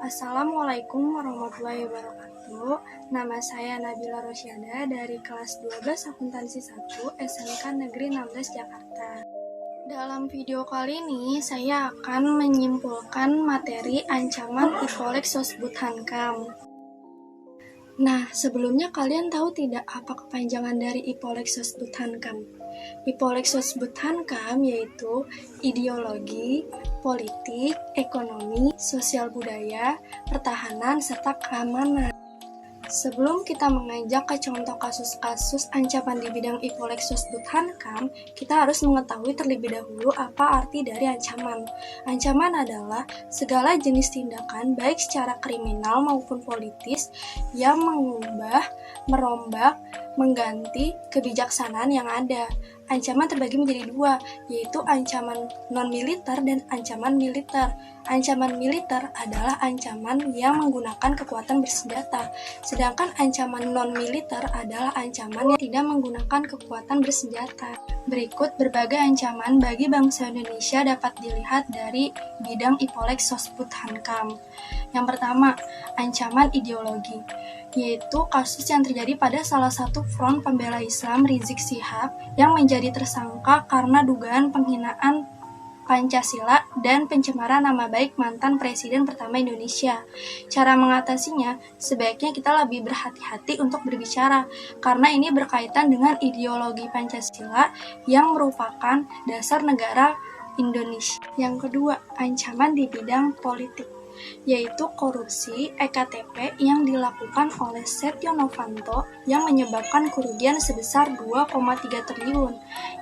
Assalamualaikum warahmatullahi wabarakatuh. Nama saya Nabila Rosyada dari kelas 12 Akuntansi 1 SMK Negeri 16 Jakarta. Dalam video kali ini saya akan menyimpulkan materi ancaman IPOLEK Sosbud Hankam. Nah, sebelumnya kalian tahu tidak apa kepanjangan dari IPOLEK Sosbud Hankam? IPOLEK Sosbud Hankam yaitu ideologi, politik, ekonomi, sosial budaya, pertahanan, serta keamanan. Sebelum kita mengajak ke contoh kasus-kasus ancaman di bidang IPOLEK Sosbud Hankam, kita harus mengetahui terlebih dahulu apa arti dari ancaman. Ancaman adalah segala jenis tindakan baik secara kriminal maupun politis yang mengubah, merombak, mengganti kebijaksanaan yang ada. Ancaman terbagi menjadi dua, yaitu ancaman non-militer dan ancaman militer. Ancaman militer adalah ancaman yang menggunakan kekuatan bersenjata, sedangkan ancaman non-militer adalah ancaman yang tidak menggunakan kekuatan bersenjata. Berikut berbagai ancaman bagi bangsa Indonesia dapat dilihat dari bidang IPOLEK Sosbud Hankam. Yang pertama, ancaman ideologi, yaitu kasus yang terjadi pada salah satu front pembela Islam Rizik Syihab yang menjadi tersangka karena dugaan penghinaan Pancasila dan pencemaran nama baik mantan Presiden pertama Indonesia. Cara mengatasinya, sebaiknya kita lebih berhati-hati untuk berbicara, karena ini berkaitan dengan ideologi Pancasila yang merupakan dasar negara Indonesia. Yang kedua, ancaman di bidang politik, yaitu korupsi EKTP yang dilakukan oleh Setio Novanto yang menyebabkan kerugian sebesar 2,3 triliun.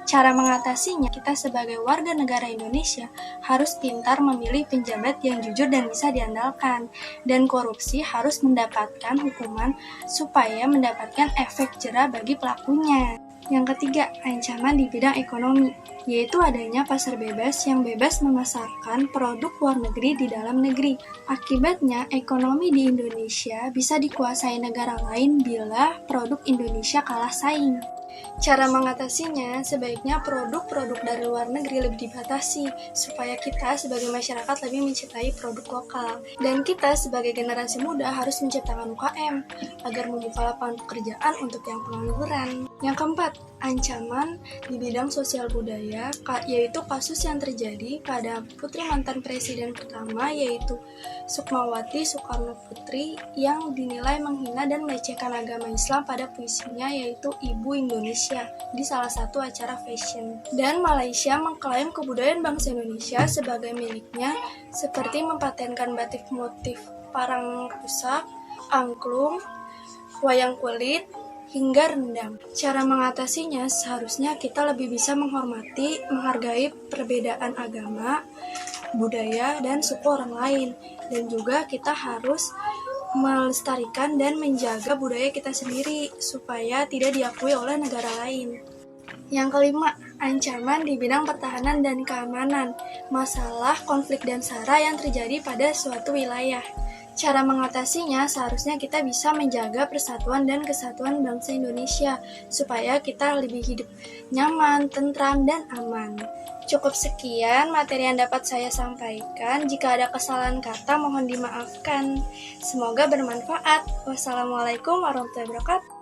Cara mengatasinya, kita sebagai warga negara Indonesia harus pintar memilih penjabat yang jujur dan bisa diandalkan, dan korupsi harus mendapatkan hukuman supaya mendapatkan efek jera bagi pelakunya. Yang ketiga, ancaman di bidang ekonomi, yaitu adanya pasar bebas yang bebas memasarkan produk luar negeri di dalam negeri. Akibatnya, ekonomi di Indonesia bisa dikuasai negara lain bila produk Indonesia kalah saing. Cara mengatasinya, sebaiknya produk-produk dari luar negeri lebih dibatasi, supaya kita sebagai masyarakat lebih mencintai produk lokal. Dan kita sebagai generasi muda harus menciptakan UKM, agar membuka lapangan pekerjaan untuk yang pengangguran. Yang keempat, ancaman di bidang sosial budaya, yaitu kasus yang terjadi pada putri mantan presiden pertama, yaitu Sukmawati Soekarno Putri, yang dinilai menghina dan melecehkan agama Islam pada puisinya, yaitu Ibu Indonesia, di salah satu acara fashion. Dan Malaysia mengklaim kebudayaan bangsa Indonesia sebagai miliknya, seperti mempatenkan batik motif parang rusak, angklung, wayang kulit, hingga rendang. Cara mengatasinya, seharusnya kita lebih bisa menghormati, menghargai perbedaan agama, budaya, dan suku orang lain. Dan juga kita harus melestarikan dan menjaga budaya kita sendiri, supaya tidak diakui oleh negara lain. Yang kelima, ancaman di bidang pertahanan dan keamanan, masalah konflik dan sara yang terjadi pada suatu wilayah. Cara mengatasinya, seharusnya kita bisa menjaga persatuan dan kesatuan bangsa Indonesia, supaya kita lebih hidup nyaman, tentram, dan aman. Cukup sekian materi yang dapat saya sampaikan. Jika ada kesalahan kata, mohon dimaafkan. Semoga bermanfaat. Wassalamualaikum warahmatullahi wabarakatuh.